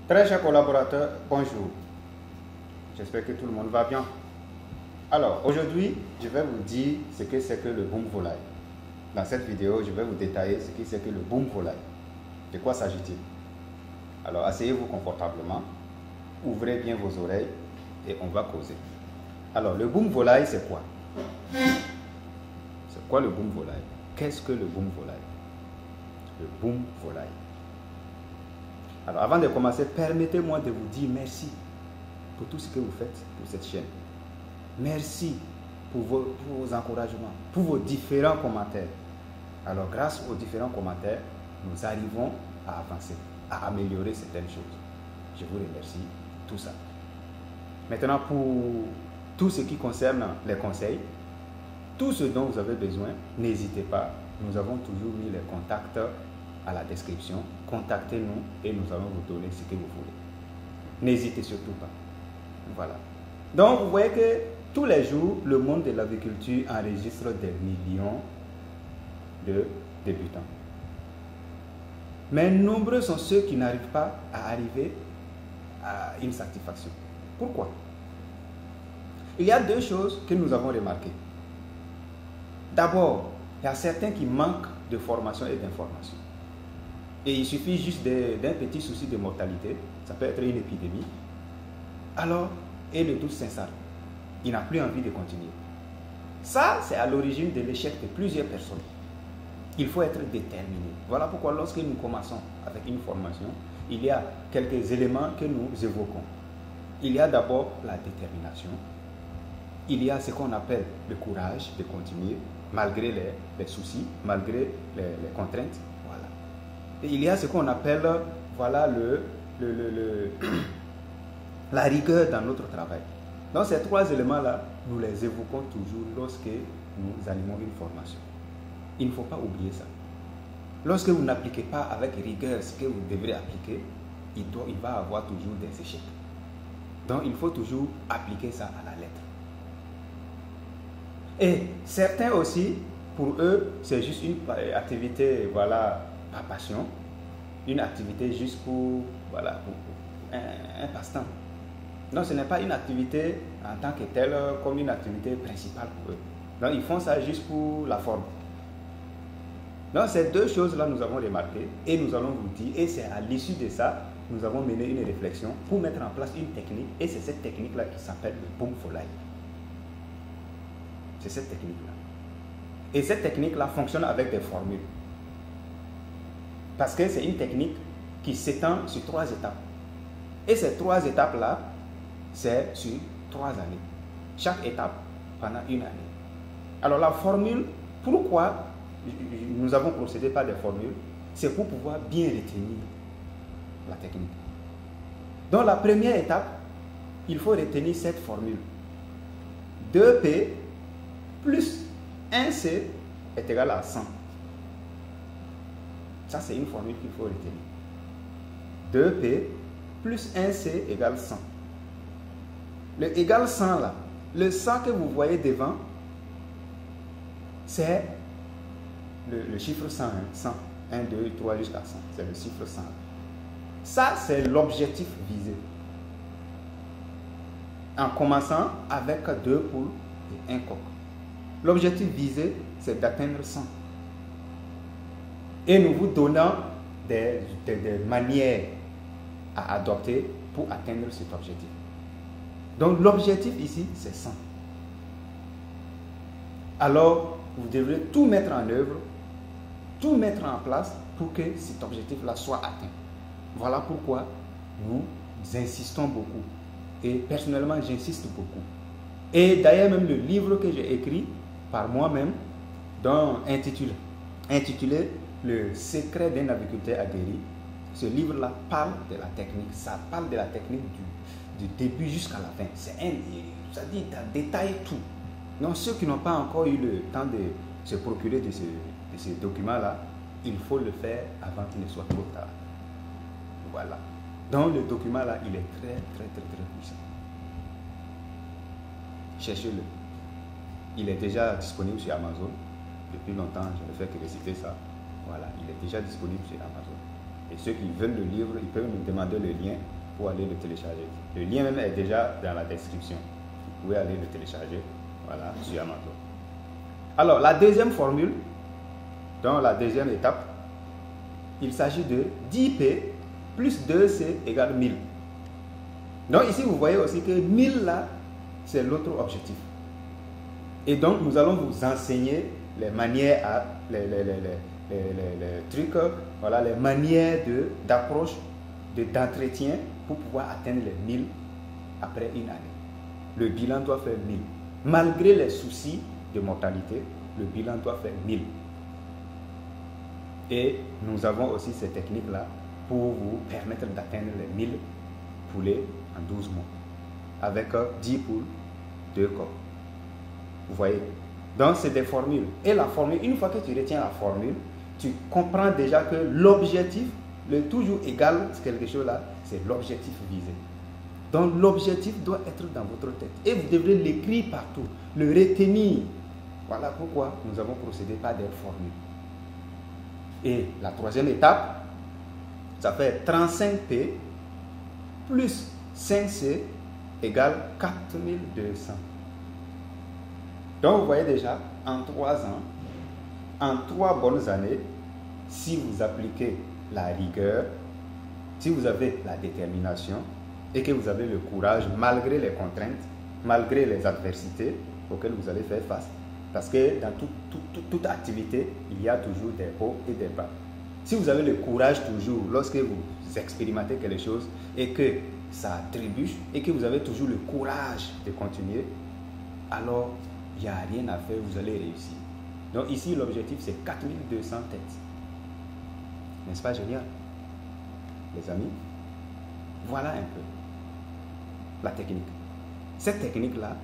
Très chers collaborateurs, bonjour. J'espère que tout le monde va bien. Alors, aujourd'hui, je vais vous dire ce que c'est que le boom volaille. Dans cette vidéo, je vais vous détailler ce que c'est que le boom volaille. De quoi s'agit-il? Alors, asseyez-vous confortablement, ouvrez bien vos oreilles et on va causer. Alors, le boom volaille, c'est quoi? C'est quoi le boom volaille? Qu'est-ce que le boom volaille? Le boom volaille. Alors, avant de commencer, permettez-moi de vous dire merci pour tout ce que vous faites pour cette chaîne. Merci pour vos encouragements, pour vos différents commentaires. Alors, grâce aux différents commentaires, nous arrivons à avancer, à améliorer certaines choses. Je vous remercie pour tout ça. Maintenant, pour tout ce qui concerne les conseils, tout ce dont vous avez besoin, n'hésitez pas. Nous avons toujours mis les contacts à la description. Contactez-nous et nous allons vous donner ce que vous voulez. N'hésitez surtout pas. Voilà. Donc, vous voyez que tous les jours, le monde de l'agriculture enregistre des millions de débutants. Mais nombreux sont ceux qui n'arrivent pas à arriver à une satisfaction. Pourquoi? Il y a deux choses que nous avons remarquées. D'abord, il y a certains qui manquent de formation et d'information. Et il suffit juste d'un petit souci de mortalité, ça peut être une épidémie. Alors, et le doute s'installe. Il n'a plus envie de continuer. Ça, c'est à l'origine de l'échec de plusieurs personnes. Il faut être déterminé. Voilà pourquoi lorsque nous commençons avec une formation, il y a quelques éléments que nous évoquons. Il y a d'abord la détermination. Il y a ce qu'on appelle le courage de continuer, malgré les soucis, malgré les contraintes. Voilà. Et il y a ce qu'on appelle voilà, la rigueur dans notre travail. Donc ces trois éléments-là, nous les évoquons toujours lorsque nous animons une formation. Il ne faut pas oublier ça. Lorsque vous n'appliquez pas avec rigueur ce que vous devrez appliquer, il va avoir toujours des échecs. Donc il faut toujours appliquer ça à la lettre. Et certains aussi, pour eux, c'est juste une activité, voilà, par passion, une activité juste pour, voilà, pour un passe-temps. Donc ce n'est pas une activité en tant que telle comme une activité principale pour eux. Donc ils font ça juste pour la forme. Donc ces deux choses-là nous avons remarqué et nous allons vous dire, et c'est à l'issue de ça, nous avons mené une réflexion pour mettre en place une technique, et c'est cette technique-là qui s'appelle le boom volaille. C'est cette technique-là. Et cette technique-là fonctionne avec des formules. Parce que c'est une technique qui s'étend sur 3 étapes. Et ces 3 étapes-là, c'est sur 3 années. Chaque étape pendant 1 année. Alors la formule, pourquoi nous avons procédé par des formules? C'est pour pouvoir bien retenir la technique. Dans la première étape, il faut retenir cette formule. 2P plus 1C est égal à 100. Ça, c'est une formule qu'il faut retenir. 2P plus 1C égale 100. Le égal 100 là, le 100 que vous voyez devant, c'est le chiffre 100, 100. 1, 2, 3 jusqu'à 100. C'est le chiffre 100. Ça, c'est l'objectif visé. En commençant avec 2 poules et 1 coq. L'objectif visé, c'est d'atteindre 100. Et nous vous donnons des manières à adopter pour atteindre cet objectif. Donc l'objectif ici, c'est 100. Alors, vous devrez tout mettre en œuvre, tout mettre en place pour que cet objectif-là soit atteint. Voilà pourquoi nous insistons beaucoup. Et personnellement, j'insiste beaucoup. Et d'ailleurs, même le livre que j'ai écrit par moi-même, intitulé Le secret d'un agriculteur aguerri, ce livre-là parle de la technique. Ça parle de la technique du début jusqu'à la fin. Ça dit, ça détaille tout. Donc, ceux qui n'ont pas encore eu le temps de se procurer de ce document-là, il faut le faire avant qu'il ne soit trop tard. Voilà. Donc, le document-là, il est très, très, très, très puissant. Cherchez-le. Il est déjà disponible sur Amazon. Depuis longtemps, je ne fais que réciter ça. Voilà, il est déjà disponible sur Amazon. Et ceux qui veulent le livre, ils peuvent nous demander le lien pour aller le télécharger. Le lien même est déjà dans la description. Vous pouvez aller le télécharger, voilà, sur Amazon. Alors, la deuxième formule, dans la deuxième étape, il s'agit de 10P plus 2C égale 1000. Donc ici, vous voyez aussi que 1000 là, c'est l'autre objectif. Et donc, nous allons vous enseigner les manières, les trucs, voilà, les manières d'approche, d'entretien pour pouvoir atteindre les 1000 après une année. Le bilan doit faire 1000. Malgré les soucis de mortalité, le bilan doit faire 1000. Et nous avons aussi ces techniques-là pour vous permettre d'atteindre les 1000 poulets en 12 mois. Avec 10 poules, 2 coqs. Vous voyez? Donc, c'est des formules. Et la formule, une fois que tu retiens la formule, tu comprends déjà que l'objectif, le toujours égal quelque chose là, c'est l'objectif visé. Donc, l'objectif doit être dans votre tête. Et vous devrez l'écrire partout, le retenir. Voilà pourquoi nous avons procédé par des formules. Et la troisième étape, ça fait 35P plus 5C égale 4200. Donc, vous voyez déjà, en 3 ans, en 3 bonnes années, si vous appliquez la rigueur, si vous avez la détermination et que vous avez le courage malgré les contraintes, malgré les adversités auxquelles vous allez faire face, parce que dans toute activité, il y a toujours des hauts et des bas. Si vous avez le courage toujours, lorsque vous expérimentez quelque chose et que ça trébuche et que vous avez toujours le courage de continuer, alors il n'y a rien à faire, vous allez réussir. Donc ici, l'objectif, c'est 4200 têtes. N'est-ce pas génial, les amis? Voilà un peu la technique. Cette technique-là,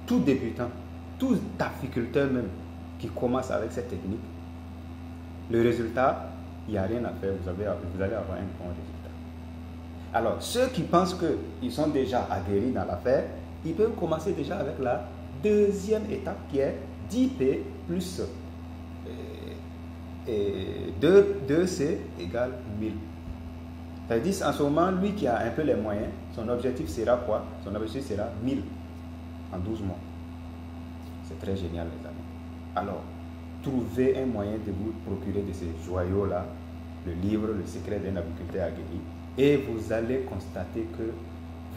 tout débutant, tout apiculteur même qui commence avec cette technique, le résultat, il n'y a rien à faire, vous allez avoir un bon résultat. Alors, ceux qui pensent qu'ils sont déjà aguerris dans l'affaire, ils peuvent commencer déjà avec la deuxième étape qui est 10P plus 2C égale 1000. C'est-à-dire, en ce moment, lui qui a un peu les moyens, son objectif sera quoi? Son objectif sera 1000 en 12 mois. C'est très génial, les amis. Alors, trouvez un moyen de vous procurer de ces joyaux-là, le livre, le secret d'un apiculteur aguerri, et vous allez constater que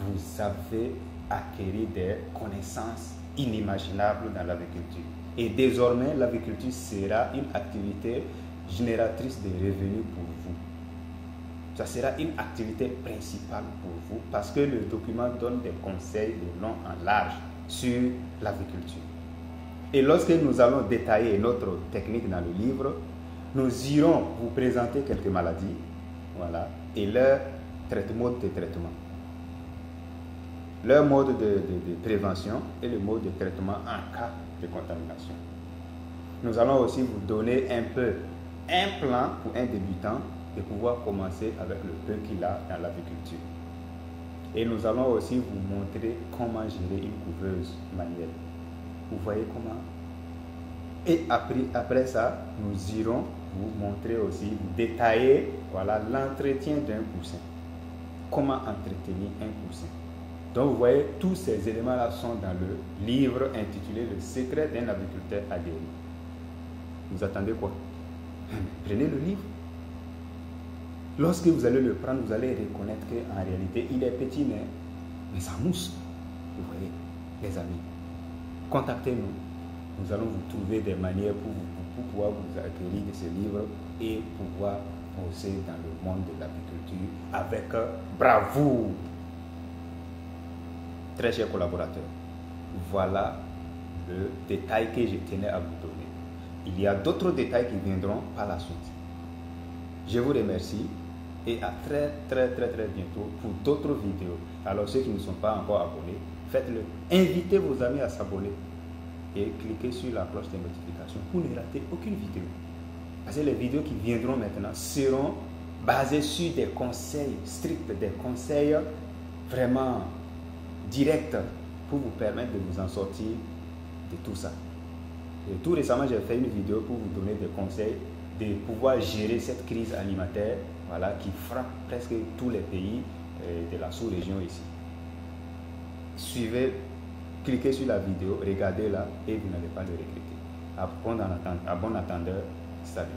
vous avez acquis des connaissances inimaginables dans l'aviculture. Et désormais, l'aviculture sera une activité génératrice de revenus pour vous. Ça sera une activité principale pour vous parce que le document donne des conseils de long en large sur l'aviculture. Et lorsque nous allons détailler notre technique dans le livre, nous irons vous présenter quelques maladies, voilà, et leur mode de traitement. Leur mode de prévention et le mode de traitement en cas de contamination. Nous allons aussi vous donner un plan pour un débutant de pouvoir commencer avec le peu qu'il a dans l'aviculture. Et nous allons aussi vous montrer comment gérer une couveuse manuelle. Vous voyez comment? Et après ça, nous irons vous montrer aussi, vous détailler, voilà, l'entretien d'un poussin. Comment entretenir un poussin. Donc vous voyez, tous ces éléments-là sont dans le livre intitulé « Le secret d'un aviculteur aguerri ». Vous attendez quoi? Prenez le livre. Lorsque vous allez le prendre, vous allez reconnaître qu'en réalité, il est petit, mais ça mousse. Vous voyez, les amis, contactez-nous. Nous allons vous trouver des manières pour pouvoir vous acquérir de ce livre et pouvoir bosser dans le monde de l'apiculture avec bravoure. Très chers collaborateurs, voilà le détail que je tenais à vous donner. Il y a d'autres détails qui viendront par la suite. Je vous remercie et à très bientôt pour d'autres vidéos. Alors ceux qui ne sont pas encore abonnés, faites-le. Invitez vos amis à s'abonner et cliquez sur la cloche de notification pour ne rater aucune vidéo. Parce que les vidéos qui viendront maintenant seront basées sur des conseils stricts, des conseils vraiment directs pour vous permettre de vous en sortir de tout ça. Et tout récemment, j'ai fait une vidéo pour vous donner des conseils de pouvoir gérer cette crise alimentaire, voilà, qui frappe presque tous les pays de la sous-région ici. Suivez, cliquez sur la vidéo, regardez-la et vous n'allez pas le regretter. À bon entendeur, salut.